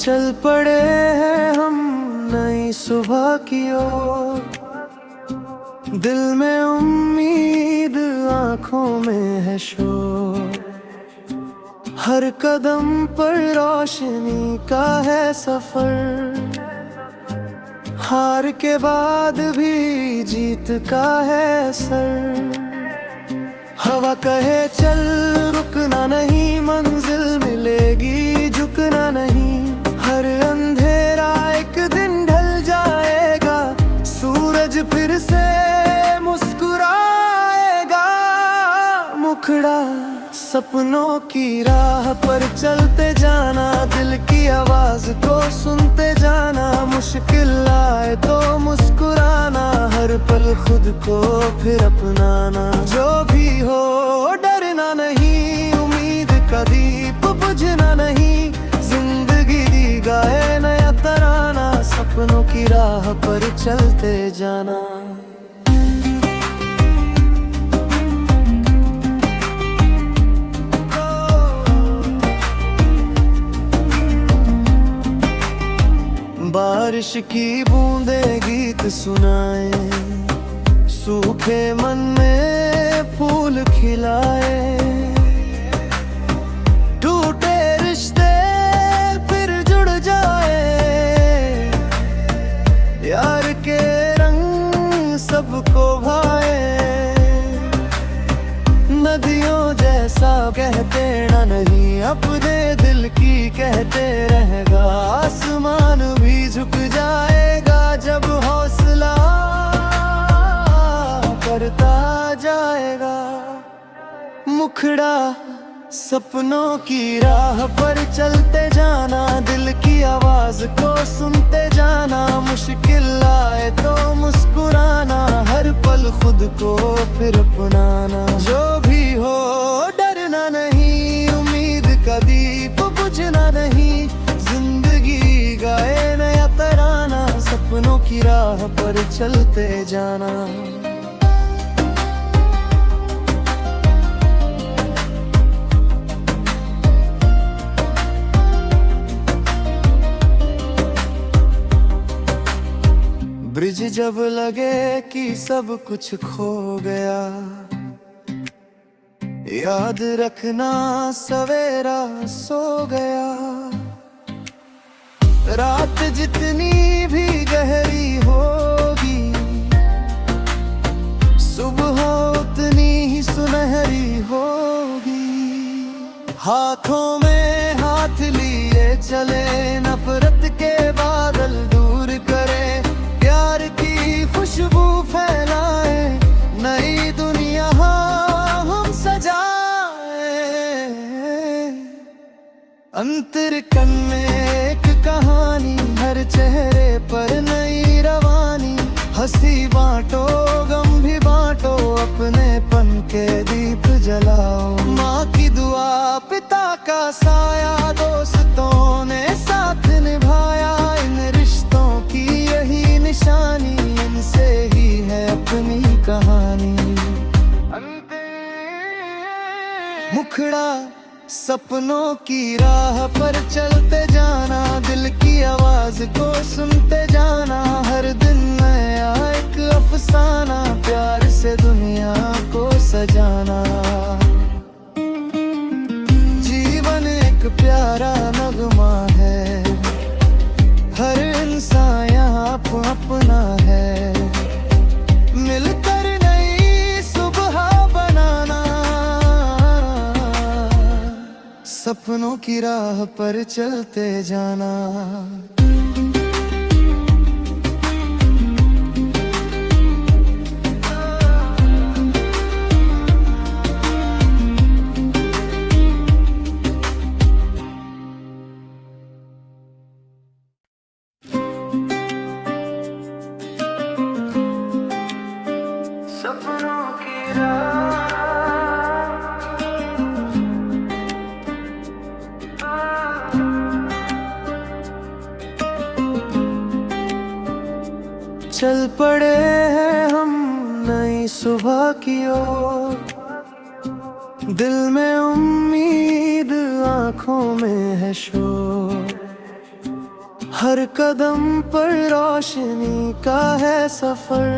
चल पड़े हैं हम नई सुबह की ओर, दिल में उम्मीद आंखों में है शोर। हर कदम पर रोशनी का है सफर, हार के बाद भी जीत का है असर। हवा कहे चल रुकना नहीं, मंजिल मिलेगी झुकना नहीं। हर अंधेरा एक दिन ढल जाएगा, सूरज फिर से मुस्कुराएगा। मुखड़ा सपनों की राह पर चलते जाना, दिल की आवाज को सुनते जाना। मुश्किल आए तो मुस्कुराना, हर पल खुद को फिर अपनाना। जो भी हो डरना नहीं, उम्मीद का दीप बुझना नहीं। जिंदगी दी गाए नया तराना, सपनों की राह पर चलते जाना। बारिश की बूंदें गीत सुनाए, सूखे मन में फूल खिलाए। टूटे रिश्ते फिर जुड़ जाए, यार के रंग सबको भाए। नदियों जैसा कहते ना नहीं, अपने दिल की कहते रहेगा। आसमान भी झुक जाएगा जब हौसला करता जाएगा। मुखड़ा सपनों की राह पर चलते जाना, दिल की आवाज को सुनते जाना। मुश्किल आए तो मुस्कुराना, हर पल खुद को फिर अपनाना। जो भी हो डरना नहीं, उम्मीद का दीप बुझना नहीं। जिंदगी गाए नया तराना, सपनों की राह पर चलते जाना। ब्रिज जब लगे कि सब कुछ खो गया, याद रखना सवेरा सो गया। रात जितनी भी गहरी होगी, सुबह उतनी ही सुनहरी होगी। हाथों में हाथ लिए चले, नफरत के बादल दूर करें। प्यार की खुशबू फैलाए, नई दुनिया हम सजाए। अंतर कन में एक कहानी, हर चेहरे पर नई रवानी। हंसी बांटो गम भी बांटो, अपनेपन के दीप जलाओ। माँ की दुआ पिता का साया, दोस्तों ने साथ निभाया। इन रिश्तों की यही निशानी, इनसे ही है अपनी कहानी। मुखड़ा सपनों की राह पर चलते जाना, दिल की आवाज को सुनते जाना। हर दिन नया एक अफसाना, प्यार से दुनिया को सजाना। जीवन एक प्यारा नगमा है, हर इंसान यहाँ अपना है। मिलकर नई सुबह बनाना, सपनों की राह पर चलते जाना। सपनों की राह चल पड़े हैं हम नई सुबह की ओर, दिल में उम्मीद आंखों में है शोर। हर कदम पर रोशनी का है सफर,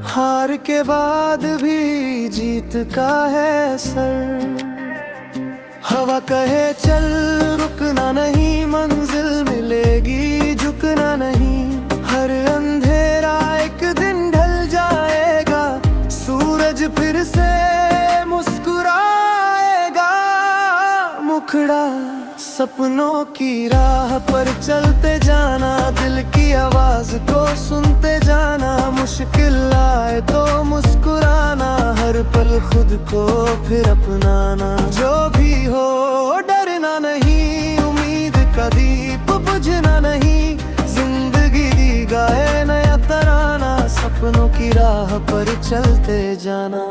हार के बाद भी जीत का है सर। हवा कहे चल रुकना नहीं, मंजिल मिलेगी झुकना नहीं। हर अंधेरा एक दिन ढल जाएगा, सूरज फिर से मुस्कुराएगा। मुखड़ा सपनों की राह पर चलते जाना, दिल की आवाज को सुनते जाना। मुश्किल आए तो मुस्कुराना, हर पल खुद को फिर अपनाना। जो भी हो डरना नहीं, उम्मीद का दीप बुझना नहीं। जिंदगी दी गाए नया तराना, सपनों की राह पर चलते जाना।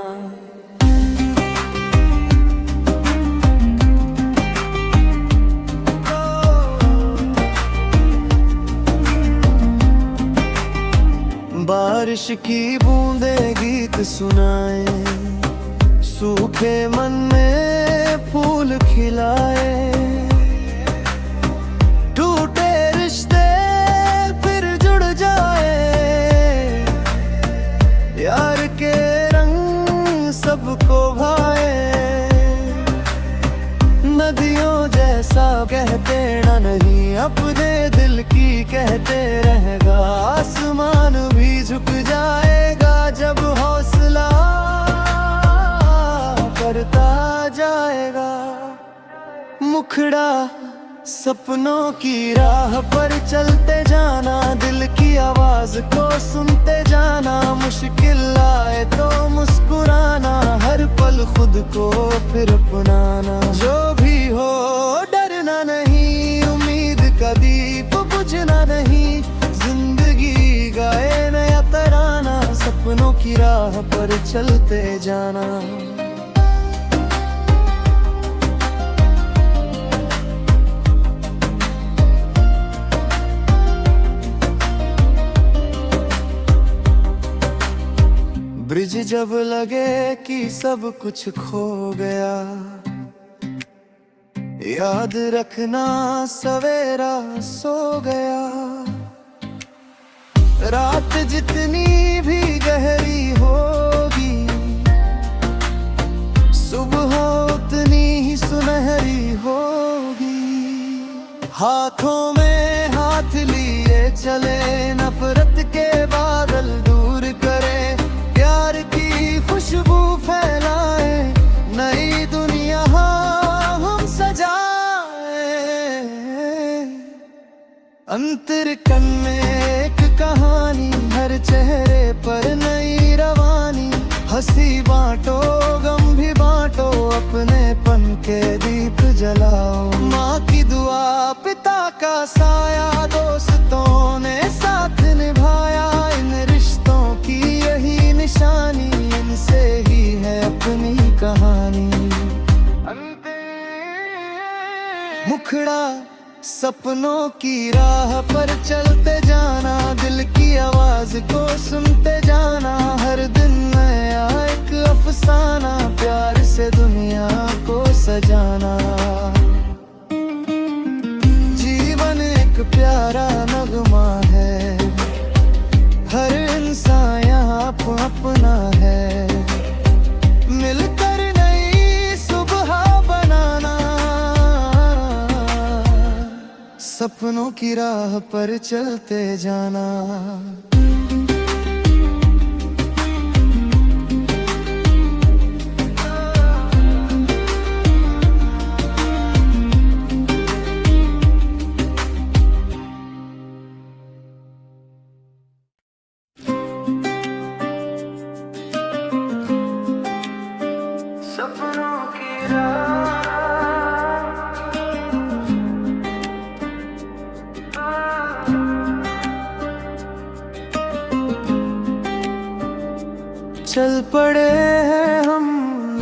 बारिश की बूंदें गीत सुनाए, सूखे मन में फूल खिलाए। टूटे रिश्ते फिर जुड़ जाए, यार के रंग सबको भाए। नदियों जैसा कहते ना नहीं, अपने दिल की कहते रहेगा। आसमान भी झुक जाएगा जब हौसला करता जाएगा। मुखड़ा सपनों की राह पर चलते जाना, दिल की आवाज को सुनते जाना। मुश्किल आए तो मुस्कुराना, हर पल खुद को फिर अपनाना। जो भी हो डरना नहीं, उम्मीद का दीप बुझना नहीं। जिंदगी गाए नया तराना, सपनों की राह पर चलते जाना। ब्रिज जब लगे कि सब कुछ खो गया, याद रखना सवेरा सो गया। रात जितनी भी गहरी होगी, सुबह उतनी ही सुनहरी होगी। हाथों में हाथ लिए चले, नफरत के बादल दूर करे। प्यार की खुशबू फैलाए, नई दुनिया हम सजाए। अंतर कन में एक कहानी, हर चेहरे पर नई रवानी। हंसी बांटो गम भी बांटो, अपनेपन के दीप जलाओ। माँ की दुआ पिता का साया, दोस्तों ने साथ निभाया। इन रिश्तों की यही निशानी, इनसे ही है अपनी कहानी। मुखड़ा सपनों की राह पर चलते जाना, दिल की आवाज को सुनते जाना। हर दिन नया एक अफसाना, प्यार से दुनिया को सजाना। जीवन एक प्यारा नगमा है, हर इंसान यहाँ अपना है। मिलकर नई सुबह बनाना, सपनों की राह पर चलते जाना। सपनों की चल पड़े हैं हम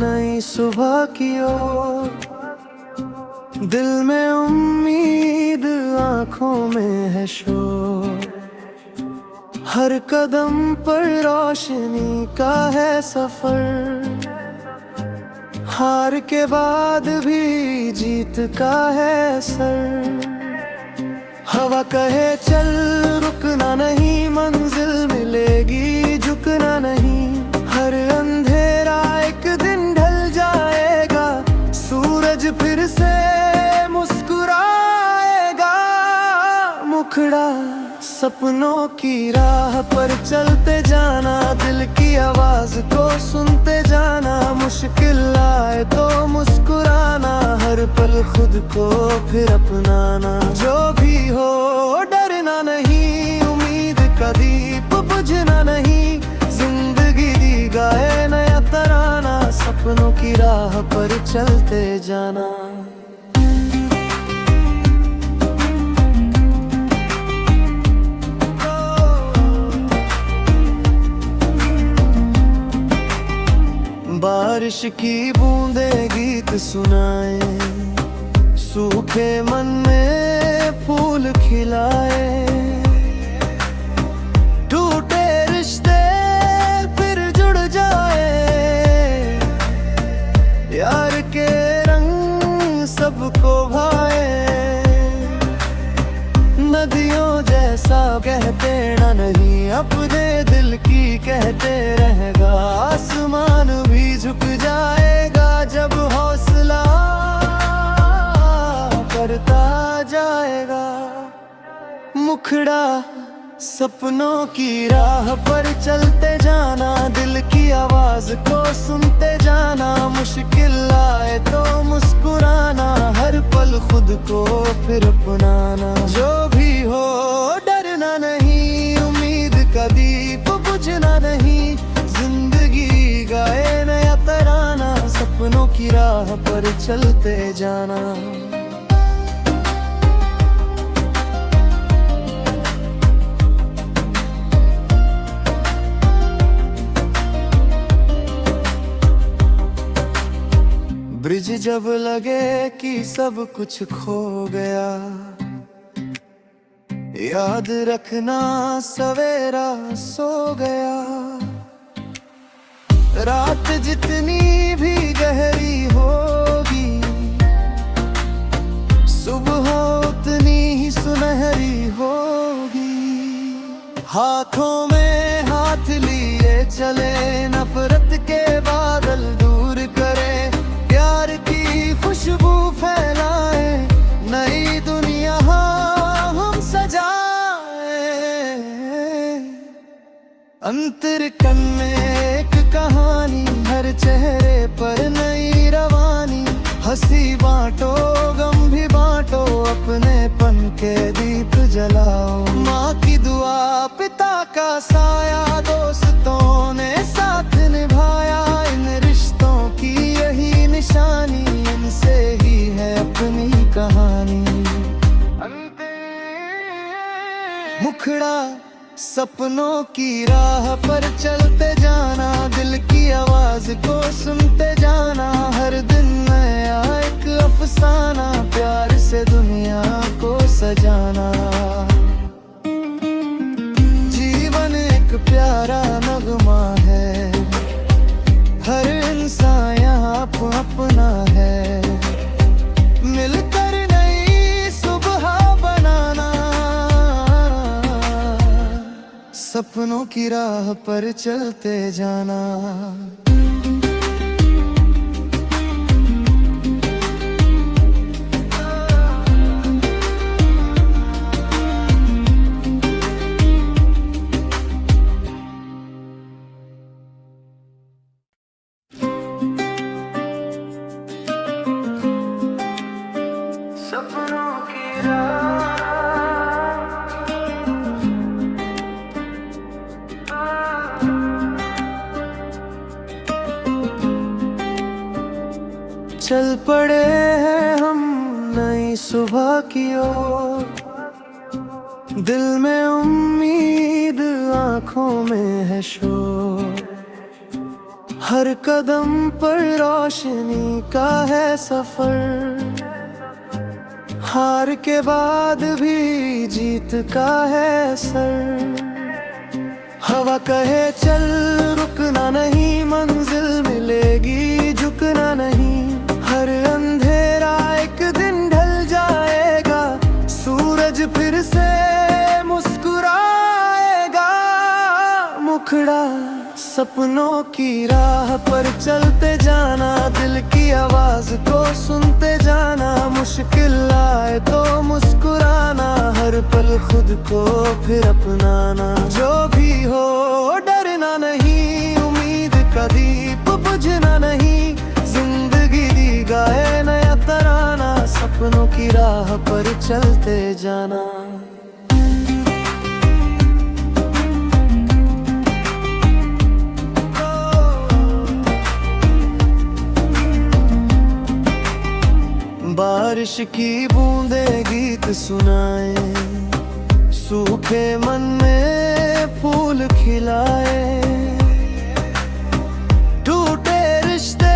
नई सुबह की ओर। दिल में उम्मीद, आंखों में है शोर। हर कदम पर रोशनी का है सफर, हार के बाद भी जीत का है सर। हवा कहे चल रुकना नहीं, मंजिल मिलेगी झुकना नहीं। हर अंधेरा एक दिन ढल जाएगा, सूरज फिर से मुस्कुराएगा। मुखड़ा सपनों की राह पर चलते जाना, दिल की आवाज को सुनते जाना। मुश्किल आए तो मुस्कुराना, हर पल खुद को फिर अपनाना। जो भी हो डरना नहीं, उम्मीद का दीप बुझना नहीं। जिंदगी दी गाए नया तराना, सपनों की राह पर चलते जाना। बारिश की बूंदें गीत सुनाए, सूखे मन में फूल खिलाए। टूटे रिश्ते फिर जुड़ जाए, यार के रंग सबको भाए। नदियों जैसा कहते ना नहीं, अपने दिल की कहते रहेगा। आसमान भी झुक जाएगा जब हौसला करता जाएगा। मुखड़ा सपनों की राह पर चलते जाना, दिल की आवाज को सुनते जाना। मुश्किल आए तो मुस्कुराना, हर पल खुद को फिर अपनाना। जो भी हो डरना नहीं, उम्मीद का दीप बुझना नहीं। जिंदगी गाए नया तराना, सपनों की राह पर चलते जाना। ब्रिज जब लगे कि सब कुछ खो गया, याद रखना सवेरा सो गया। रात जितनी भी गहरी होगी, सुबह उतनी ही सुनहरी होगी। हाथों में हाथ लिए चले, नफरत के बादल दूर करें। प्यार की खुशबू फैलाए, नई दुनिया हम सजाए। अंतर कन में एक कहानी, हर चेहरे पर नई रवानी। हंसी बांटो गम भी बांटो, अपनेपन के दीप जलाओ। माँ की दुआ पिता का साया, दोस्तों ने साथ निभाया। इन रिश्तों की यही निशानी, इनसे ही है अपनी कहानी। मुखड़ा सपनों की राह पर चलते जाना, दिल की आवाज को सुनते जाना। हर दिन नया एक अफसाना, प्यार से दुनिया को सजाना। जीवन एक प्यारा नगमा है, हर इंसान यहाँ अपना है। मिलकर नई सुबह बनाना, सपनों की राह पर चलते जाना। सपनों की चल पड़े हैं हम नई सुबह की ओर। दिल में उम्मीद, आंखों में है शोर। हर कदम पर रोशनी का है सफर। हार के बाद भी जीत का है सर। हवा कहे चल रुकना नहीं, मंजिल मिलेगी झुकना नहीं। हर अंधेरा एक दिन ढल जाएगा, सूरज फिर सपनों की राह पर चलते जाना, दिल की आवाज को सुनते जाना। मुश्किल आए तो मुस्कुराना, हर पल खुद को फिर अपनाना। जो भी हो डरना नहीं, उम्मीद का दीप बुझना नहीं। जिंदगी दी गाए नया तराना, सपनों की राह पर चलते जाना। बारिश की बूंदे गीत सुनाए, सूखे मन में फूल खिलाए। टूटे रिश्ते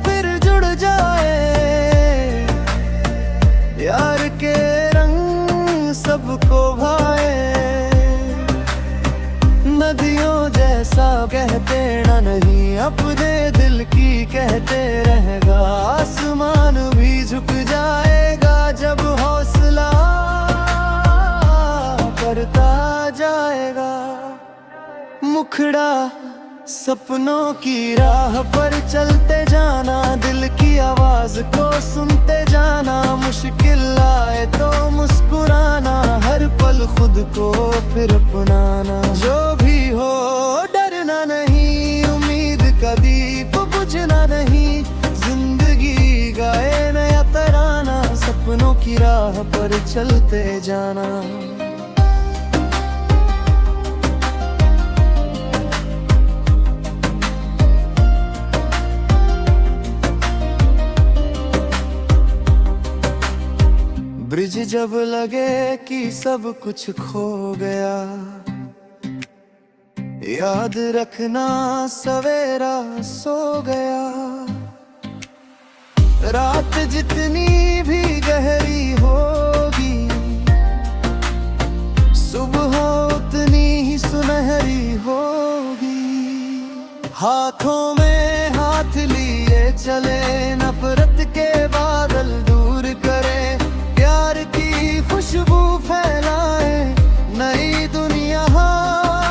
फिर जुड़ जाए, यार के रंग सबको भाए। नदियों जैसा कहते ना नहीं, अपने दिल की कहते रहेगा। आसमान भी झुक जाएगा जब हौसला करता जाएगा। मुखड़ा सपनों की राह पर चलते जाना, दिल की आवाज को सुनते जाना। मुश्किल आए तो मुस्कुराना, हर पल खुद को फिर अपनाना। जो भी हो डरना नहीं, उम्मीद का दीप बुझना नहीं। जिंदगी गाए नया तराना, सपनों की राह पर चलते जाना। ब्रिज जब लगे कि सब कुछ खो गया, याद रखना सवेरा सो गया। रात जितनी भी गहरी होगी, सुबह उतनी ही सुनहरी होगी। हाथों में हाथ लिए चले, नफरत के बादल दूर करें। प्यार की खुशबू फैलाए, नई दुनिया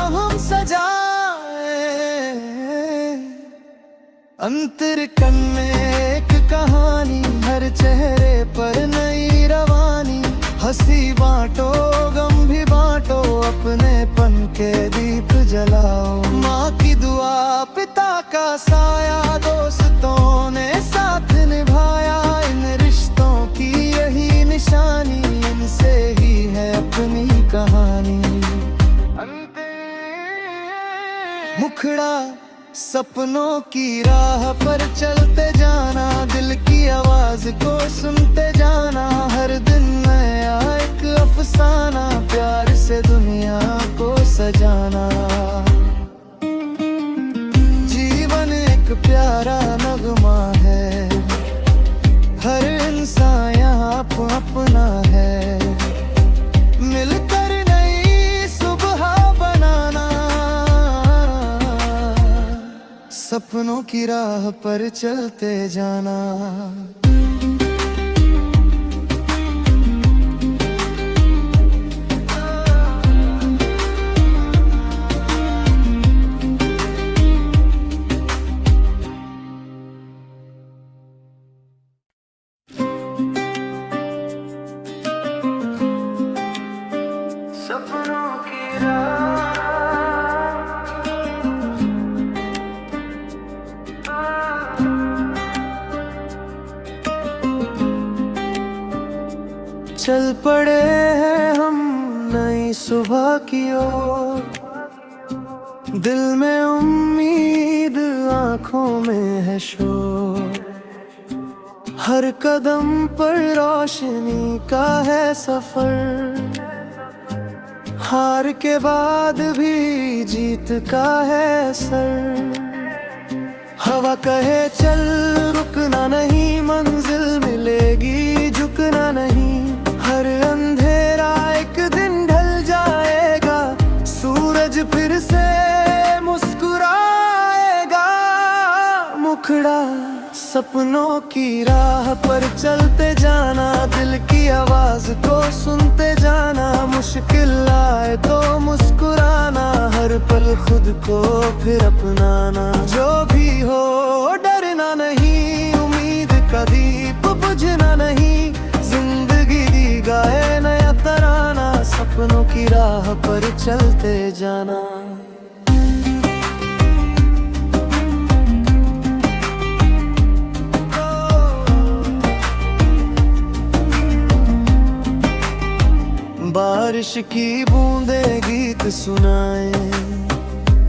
हम सजाए। अंतर कन में एक कहानी, हर चेहरे पर नई रवानी। हंसी बांटो गम भी बांटो, अपनेपन के दीप जलाओ। माँ की दुआ पिता का साया, दोस्तों ने साथ निभाया। इन रिश्तों की यही निशानी, इनसे ही है अपनी कहानी। मुखड़ा सपनों की राह पर चलते जाना, दिल की आवाज को सुनते जाना। हर दिन नया एक अफसाना, प्यार से दुनिया को सजाना। जीवन एक प्यारा नगमा है, हर इंसान यहाँ अपना है। मिलकर नई सुबह बनाना, सपनों की राह पर चलते जाना। सपनों की चल पड़े हैं हम नई सुबह की ओर। दिल में उम्मीद, आंखों में है शोर। हर कदम पर रोशनी का है सफर। हार के बाद भी जीत का है असर। हवा कहे चल रुकना नहीं, मंजिल मिलेगी झुकना नहीं। हर अंधेरा एक दिन ढल जाएगा, सूरज फिर से मुस्कुराएगा। मुखड़ा सपनों सपनों की राह पर चलते जाना, दिल की आवाज को सुनते जाना। मुश्किल आए तो मुस्कुराना, हर पल खुद को फिर अपनाना। जो भी हो डरना नहीं, उम्मीद का दीप बुझना नहीं। जिंदगी दी गाए नया तराना, सपनों की राह पर चलते जाना। बारिश की बूंदे गीत सुनाए,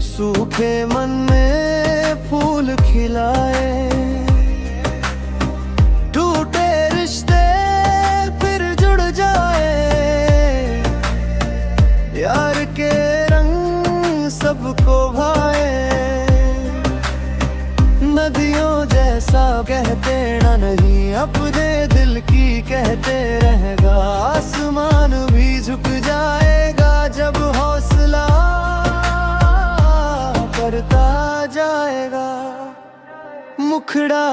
सूखे मन में फूल खिलाए। टूटे रिश्ते फिर जुड़ जाए, यार के रंग सबको भाए। नदियों जैसा कहते ना नहीं, अपने दिल की कहते रहेगा। आसमान भी झुक जाएगा जब हौसला करता जाएगा। मुखड़ा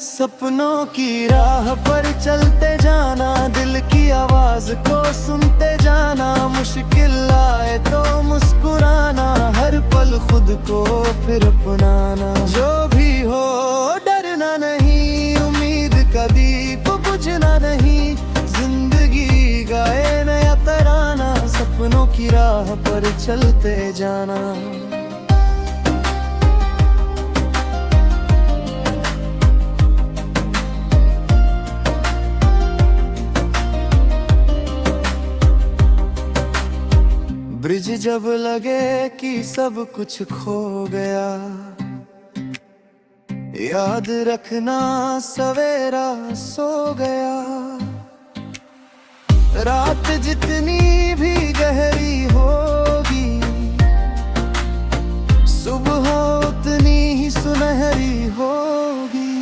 सपनों की राह पर चलते जाना, दिल की आवाज को सुनते जाना। मुश्किल आए तो मुस्कुराना, हर पल खुद को फिर अपनाना। जो भी हो डरना नहीं, उम्मीद का दीप बुझना नहीं। जिंदगी गाए नया तराना, सपनों की राह पर चलते जाना। ब्रिज जब लगे कि सब कुछ खो गया, याद रखना सवेरा सो गया। रात जितनी भी गहरी होगी, सुबह उतनी ही सुनहरी होगी।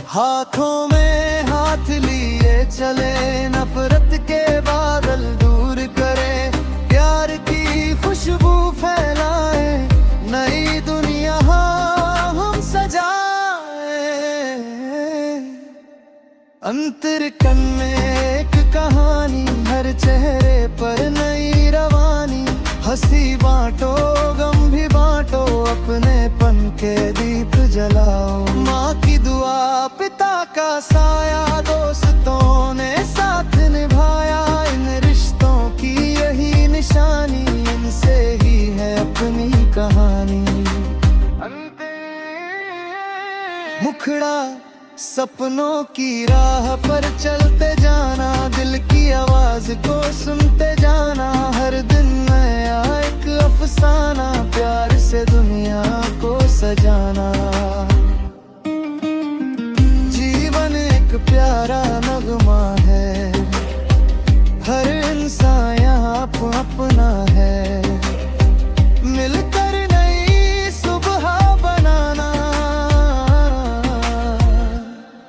हाथों में हाथ लिए चले, नफरत के बादल दूर करे। प्यार की खुशबू फैलाए, नई दुनिया हम सजाए। अंतर में एक कहानी, हर चेहरे पर नई रवानी। हंसी बांटो गम भी बांटो, अपनेपन के दीप जलाओ। माँ की दुआ पिता का साया, दोस्तों ने साथ निभाया। इन रिश्तों की यही निशानी, इनसे ही है अपनी कहानी। मुखड़ा सपनों की राह पर चलते जाना, दिल की आवाज को सुनते जाना। हर दिन नया एक अफसाना, प्यार से दुनिया को सजाना। जीवन एक प्यारा नगमा है, हर इंसान यहाँ अपना है। मिलकर नई सुबह बनाना,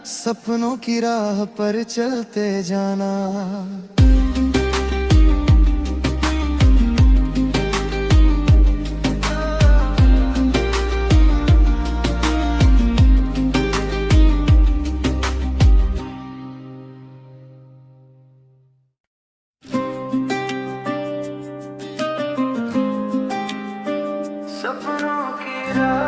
सपनों की राह पर चलते जाना। सपनों की राह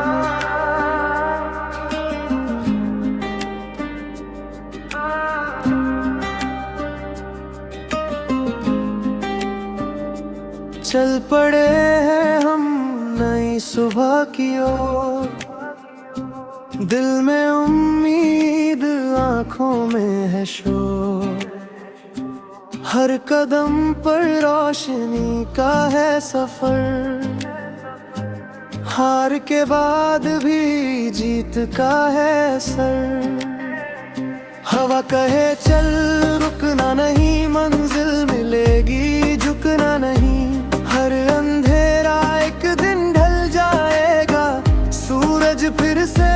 चल पड़े हैं हम नई सुबह की ओर। दिल में उम्मीद, आंखों में है शोर। हर कदम पर रोशनी का है सफर। हार के बाद भी जीत का है सर। हवा कहे चल रुकना नहीं, मंजिल मिलेगी झुकना नहीं। हर अंधेरा एक दिन ढल जाएगा, सूरज फिर से